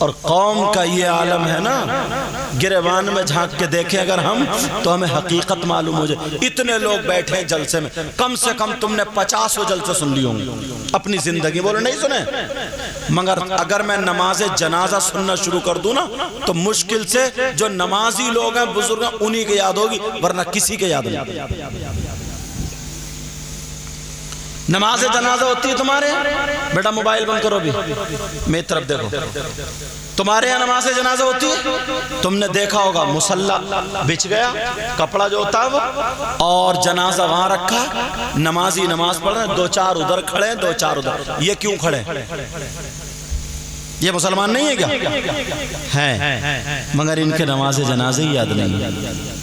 اور قوم کا یہ عالم ہے نا، گریبان میں جھانک کے دیکھیں اگر ہم تو ہمیں حقیقت معلوم ہو جائے۔ اتنے لوگ بیٹھے ہیں جلسے میں، کم سے کم تم نے 50 جلسے سن لی ہوں گی اپنی زندگی، بولو نہیں سنے؟ مگر اگر میں نماز جنازہ سننا شروع کر دوں نا تو مشکل سے جو نمازی لوگ ہیں بزرگ ہیں انہی کے یاد ہوگی، ورنہ کسی کے یاد نہیں۔ نماز جنازہ ہوتی ہے تمہارے بیٹا، موبائل بند کرو بھی، میری طرف دیکھو، تمہارے یہاں نماز جنازہ ہوتی ہے؟ تم نے دیکھا ہوگا مصلی بچھ گیا، کپڑا جو ہوتا ہے وہ، اور جنازہ وہاں رکھا، نمازی نماز پڑھ رہے ہیں، 2-4 ادھر کھڑے ہیں، 2-4 ادھر۔ یہ کیوں کھڑے ہیں؟ یہ مسلمان نہیں ہے کیا؟ ہیں، مگر ان کے نماز جنازے ہی یاد نہیں ہے۔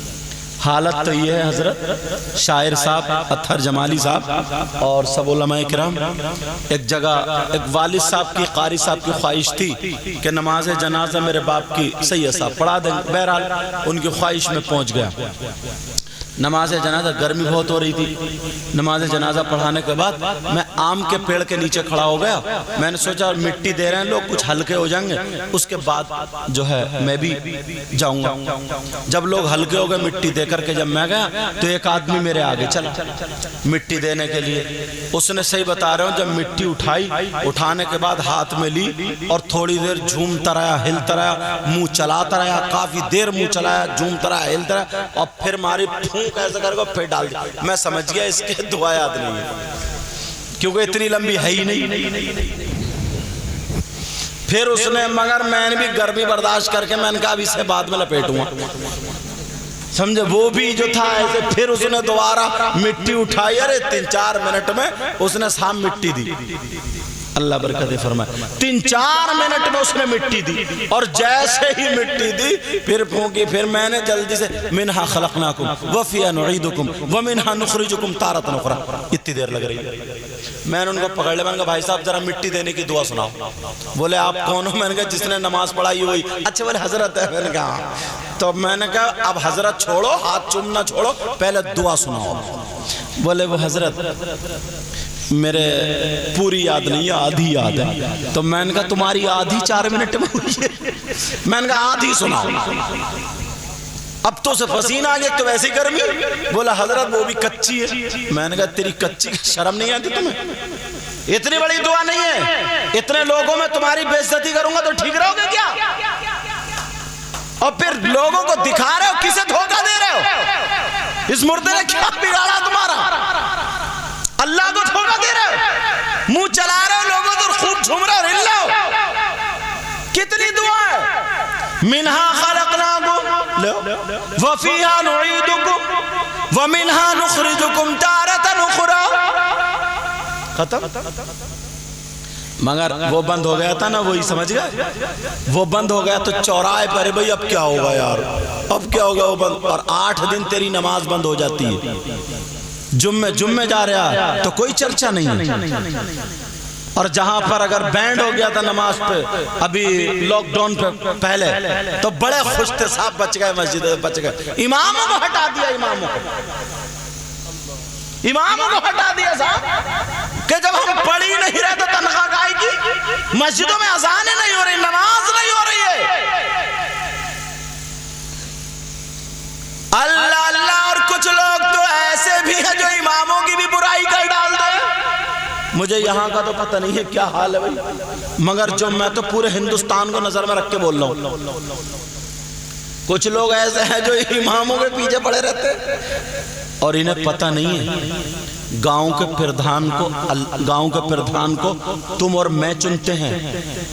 حالت تو یہ ہے حضرت، شاعر صاحب اطہر جمالی صاحب اور سب علماء کرام، ایک جگہ ایک والد صاحب کی، قاری صاحب کی خواہش تھی کہ نماز جنازہ میرے باپ کی سید صاحب پڑھا دیں، بہرحال ان کی خواہش میں پہنچ گیا۔ نماز جنازہ، گرمی بہت ہو رہی تھی، نماز جنازہ پڑھانے کے بعد میں آم کے پیڑ کے نیچے کھڑا ہو گیا، میں نے سوچا مٹی دے رہے ہیں لوگ، کچھ ہلکے ہو جائیں گے، اس کے بعد جو ہے میں بھی جاؤں گا۔ جب لوگ ہلکے ہو گئے مٹی دے کر کے جب میں گیا تو ایک آدمی میرے آگے چلا مٹی دینے کے لیے، اس نے صحیح بتا رہا ہوں، جب مٹی اٹھائی، اٹھانے کے بعد ہاتھ میں لی اور تھوڑی دیر جھومتا رہا، ہلتا رہا، منہ چلاتا رہا، کافی دیر منہ چلایا، جھومتا رہا، ہلتا رہا، اور پھر ماری ایسا کر کو پھر ڈال دیا۔ میں سمجھ گیا اس کے دعا یاد نہیں ہے، کیونکہ اتنی لمبی ہے ہی نہیں۔ پھر اس نے، مگر میں نے بھی گرمی برداشت کر کے میں نے کہا اب اسے بعد میں لپیٹوں گا، سمجھے؟ وہ بھی جو تھا ایسے، پھر اس نے دوبارہ مٹی اٹھائی، ارے 3-4 منٹ میں اس نے سام مٹی دی، اللہ برکت فرمائے، 3-4 منٹ میں اس نے مٹی دی، اور جیسے ہی مٹی دی پھر پھونکی، پھر میں نے جلدی سے منہا خلقناکم وفیہا نعیدکم ومنہا نخرجکم تارۃ اخری، اتنی دیر لگ رہی ہے۔ میں نے ان کو پکڑ لیا، میں نے کہا بھائی صاحب ذرا مٹی دینے کی دعا سناؤ۔ بولے آپ کون ہو؟ میں نے کہا جس نے نماز پڑھائی ہوئی۔ اچھا بولے حضرت ہے؟ میں نے کہا تو میں نے کہا اب حضرت چھوڑو، ہاتھ چومنا چھوڑو، پہلے دعا سناؤ۔ بولے وہ حضرت میرے پوری یاد نہیں ہے، آدھی یاد ہے۔ تو میں نے کہا تمہاری آدھی 4 منٹ میں ہوئی ہے؟ میں نے کہا آدھی سناؤ، اب تو سے پسینہ آ گیا، تو ویسی گرمی۔ بولا حضرت وہ بھی کچی ہے۔ میں نے کہا تیری کچی شرم نہیں آتی تمہیں؟ اتنی بڑی دعا نہیں ہے، اتنے لوگوں میں تمہاری بے عزتی کروں گا تو ٹھیک رہو گے کیا؟ اور پھر لوگوں کو دکھا رہے ہو، کسے دھوکہ دے رہے ہو؟ اس مردے نے کیا بگاڑا تمہارا؟ اللہ کو دھوکہ دے رہے ہو، منہ چلا رہے ہو لوگوں تو خوب جھوم رہے ہو، ہل رہے ہو۔ کتنی دعا ہے، منہا خلقناکم وفیہا نعیدکم ومنہا نخرجکم تارۃ اخری، ختم۔ مگر وہ بند ہو گیا تھا نا، وہی سمجھ گئے، وہ بند ہو گیا تو چوراہے پر بھئی اب کیا ہوگا یار، اب کیا ہوگا وہ بند، اور 8 دن تیری نماز بند ہو جاتی ہے۔ جمعے جا رہا تو کوئی چرچا نہیں ہے، اور جہاں پر اگر بینڈ ہو گیا تھا نماز پہ ابھی لاک ڈاؤن پہ پہلے تو بڑے خوش تھے، صاحب بچ گئے، مسجد بچ گئے، اماموں کو ہٹا دیا، اماموں کو ہٹا دیا صاحب، کہ جب ہم پڑھی نہیں رہے تو تنخواہ گائے کی، مسجدوں میں اذانیں نہیں ہو رہی، نماز نہیں ہو رہی ہے، اللہ اللہ۔ اور کچھ لوگ تو ایسے بھی ہیں جو اماموں کی بھی برائی کر ڈال دیں۔ مجھے یہاں کا تو پتہ نہیں ہے کیا حال ہے بھائی، مگر جو میں تو پورے ہندوستان کو نظر میں رکھ کے بول رہا ہوں، کچھ لوگ ایسے ہیں جو اماموں کے پیچھے پڑے رہتے ہیں، اور انہیں پتہ نہیں ہے گاؤں کے پردھان کو تم اور میں چنتے ہیں،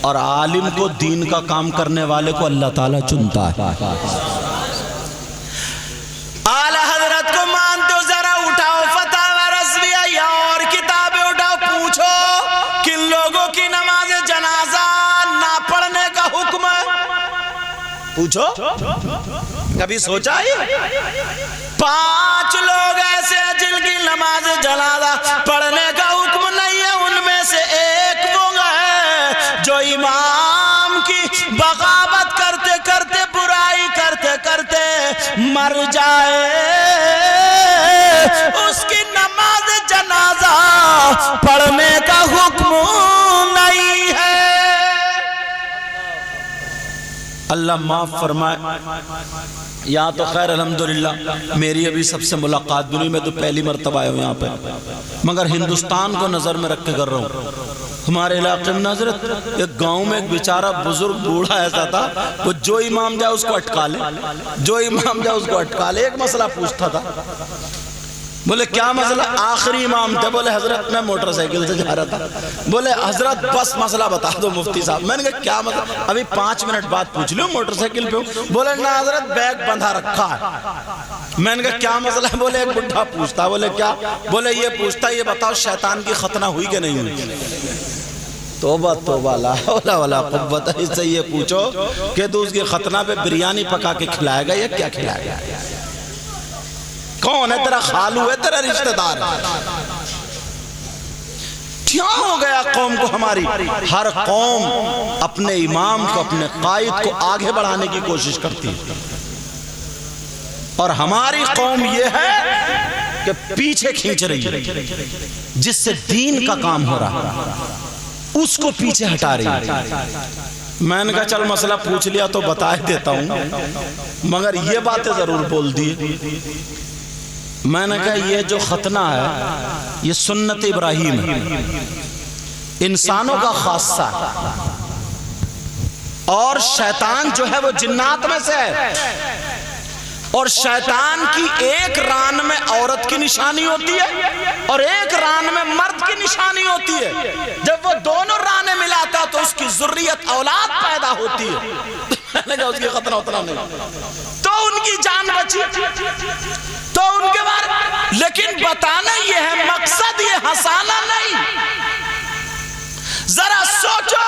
اور عالم کو، دین کا کام کرنے والے کو اللہ تعالیٰ چنتا ہے۔ اعلیٰ حضرت کو مانتے ہو؟ ذرا اٹھاؤ فتاوی رضویہ یا اور کتابیں اٹھاؤ، پوچھو کن لوگوں کی نماز جنازہ نہ پڑھنے کا حکم ہے؟ پوچھو، کبھی سوچا ہے؟ 5 لوگ ایسے ہیں جن کی نماز جنازہ پڑھنے کا حکم نہیں ہے، ان میں سے ایک وہ ہے جو امام کی بغاوت کرتے کرتے، برائی کرتے کرتے مر جائے، اس کی نماز جنازہ پڑھنے کا حکم نہیں ہے۔ اللہ معاف فرمائے. یہاں تو خیر الحمدللہ میری ابھی سب سے ملاقات بھی نہیں, میں تو پہلی مرتبہ آیا ہوں یہاں پہ, مگر ہندوستان کو نظر میں رکھ کے کر رہا ہوں. ہمارے علاقے میں حضرت ایک گاؤں میں ایک بیچارہ بزرگ بوڑھا ایسا تھا, وہ جو امام جائے اس کو اٹکا لے, جو امام جائے اس کو اٹکا لے. ایک مسئلہ پوچھتا تھا, بولے کیا مسئلہ؟ آخری امام تھے. بولے حضرت میں موٹر سائیکل سے جا رہا تھا. بولے حضرت بس مسئلہ بتا دو مفتی صاحب. میں نے کہا کیا مسئلہ؟ ابھی 5 منٹ بعد پوچھ لوں, موٹر سائیکل پہ ہوں. بولے نہ حضرت بیگ بندھا رکھا ہے. میں نے کہا کیا مسئلہ ہے؟ بولے ایک بڈھا پوچھتا. بولے کیا؟ بولے یہ پوچھتا یہ بتاؤ شیطان کی ختنہ ہوئی کہ نہیں ہوئی؟ توبہ توبہ لا حول ولا قوت. اس سے یہ پوچھو کہ تو اس کی ختنہ پہ بریانی پکا کے کھلائے گا یا کیا کھلائے گا؟ کون ہے تیرا خالو ہے, تیرا رشتہ دار ہے؟ کیا ہو گیا قوم کو ہماری؟ ہر قوم اپنے امام کو, اپنے قائد کو آگے بڑھانے کی کوشش کرتی ہے, اور ہماری قوم یہ ہے کہ پیچھے کھینچ رہی ہے. جس سے دین کا کام ہو رہا ہے اس کو پیچھے ہٹا رہی ہے. میں نے کہا چل مسئلہ پوچھ لیا تو بتا ہی دیتا ہوں, مگر یہ باتیں ضرور بول دی. میں نے کہا یہ جو ختنہ ہے یہ سنت ابراہیم ہے, انسانوں کا خاصہ ہے, اور شیطان جو ہے وہ جنات میں سے ہے, اور شیطان کی ایک ران میں عورت کی نشانی ہوتی ہے اور ایک ران میں مرد کی نشانی ہوتی ہے. جب وہ دونوں رانے ملاتا تو اس کی ذریت اولاد پیدا ہوتی ہے. میں نے کہا اس کی ختنہ اتنا نہیں, تو ان کی جان بچی تو ان کے بارے, لیکن بتانا یہ ہے مقصد, یہ ہنسانا نہیں. ذرا سوچو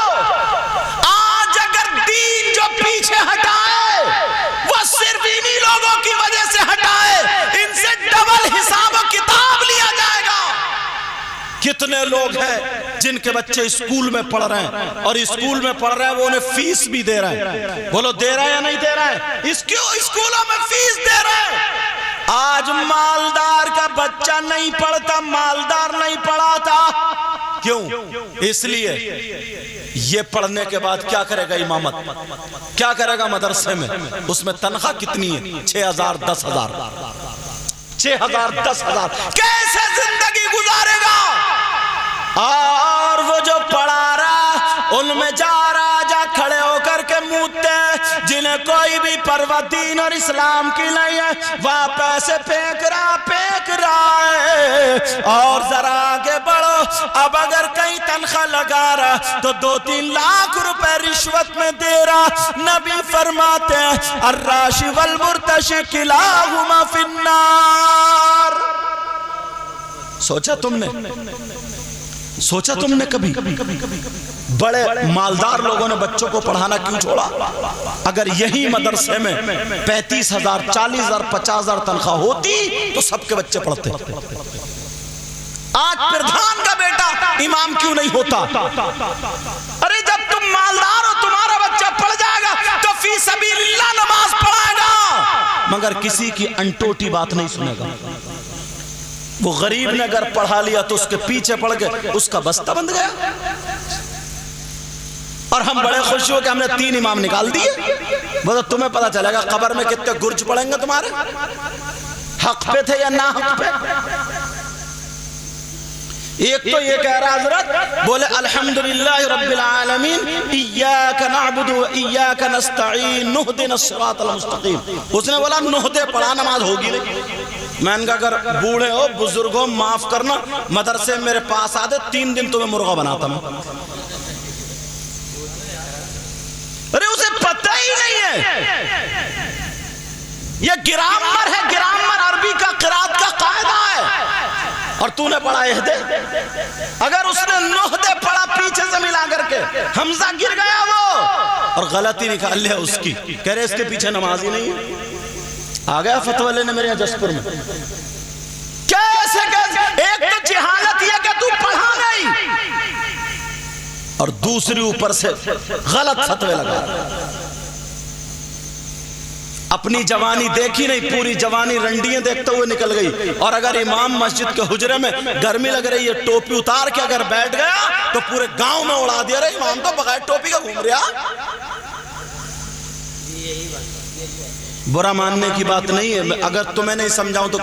آج اگر دین جو پیچھے ہٹائے وہ صرف انہی لوگوں کی وجہ سے ہٹائے, ان سے ڈبل حساب و کتاب لیا جائے گا. کتنے لوگ ہیں جن کے بچے اسکول میں پڑھ رہے ہیں, اور اسکول میں پڑھ رہے ہیں وہ انہیں فیس بھی دے رہے ہیں. بولو دے رہے ہیں یا نہیں دے رہے ہیں؟ اسکولوں میں فیس دے رہے ہیں. آج مالدار کا بچہ نہیں پڑھتا, مالدار نہیں پڑھاتا. کیوں؟ اس لیے یہ پڑھنے کے بعد کیا کرے گا امامت, کیا کرے گا مدرسے میں؟ اس میں تنخواہ کتنی ہے؟ 6,000 10,000 6,000 10,000. کیسے زندگی گزارے گا؟ اور وہ جو پڑھا رہا ان میں جا رہا, جا کھڑے ہو کر کے موتے, جنہیں کوئی بھی پروا دین اور اسلام کی نہیں ہے, وہاں پیسے پھینک رہا ہے. اور ذرا آگے بڑھو, اب اگر کہیں تنخواہ لگا رہا تو 2-3 لاکھ روپے رشوت میں دے رہا. نبی فرماتے ہیں الراشی والمرتشی کلاہما فی النار. سوچا تم نے کبھی بڑے مالدار لوگوں نے بچوں کو پڑھانا کیوں چھوڑا؟ اگر یہی مدرسے میں 35,000 40,000 50,000 تنخواہ ہوتی تو سب کے بچے پڑھتے. آج پردھان کا بیٹا امام کیوں نہیں ہوتا؟ ارے جب تم مالدار ہو تمہارا بچہ پڑھ جائے گا تو فی سبیل اللہ نماز پڑھائے گا, مگر کسی کی انٹوٹی بات نہیں سنے گا. وہ غریب نے اگر پڑھا لیا تو اس کے پیچھے پڑ گئے, اس کا بستہ بند گیا. اور ہم بڑے خوش ہو کہ ہم نے 3 امام نکال دیے. وہ تمہیں پتا چلے گا قبر میں کتنے گرج پڑیں گے تمہارے, حق پہ تھے یا نہ حق پہ. ایک تو یہ کہہ رہا حضرت, بولے الحمدللہ رب العالمین ایاک نعبد و ایاک نستعین نہدنا الصراط المستقیم. اس نے بولا نہدے پڑھا, نماز ہوگی نہیں. میں نے کہا اگر بوڑھے ہو بزرگ ہو معاف کرنا, مدرسے میرے پاس آدھے 3 دن تمہیں مرغا بناتا میں. ارے اسے پتہ ہی نہیں ہے یہ گرامر ہے, گرامر عربی کا قرات کا قاعدہ ہے, اور تو نے پڑھا اہدے. اگر اس نے نہدے پڑھا پیچھے سے ملا کر کے, حمزہ گر گیا وہ اور غلطی نکال لیا اس کی, کہہ رہے اس کے پیچھے نماز ہی نہیں ہے. آ گیا فتوی لینے میرے یہاں جسپور میں. کیسے ایک تو جہالت یہ کہ تو پڑھا نہیں, اور دوسری اوپر سے غلط فتوی لگا. اپنی جوانی دیکھی نہیں, پوری جوانی رنڈیاں دیکھتے ہوئے نکل گئی. اور اگر امام مسجد کے حجرے میں گرمی لگ رہی ہے, ٹوپی اتار کے اگر بیٹھ گیا تو پورے گاؤں میں اڑا دیا. رہے امام تو بغیر ٹوپی کا گھوم رہا. برا ماننے کی بات نہیں ہے، اگر تمہیں نہیں سمجھاؤں تو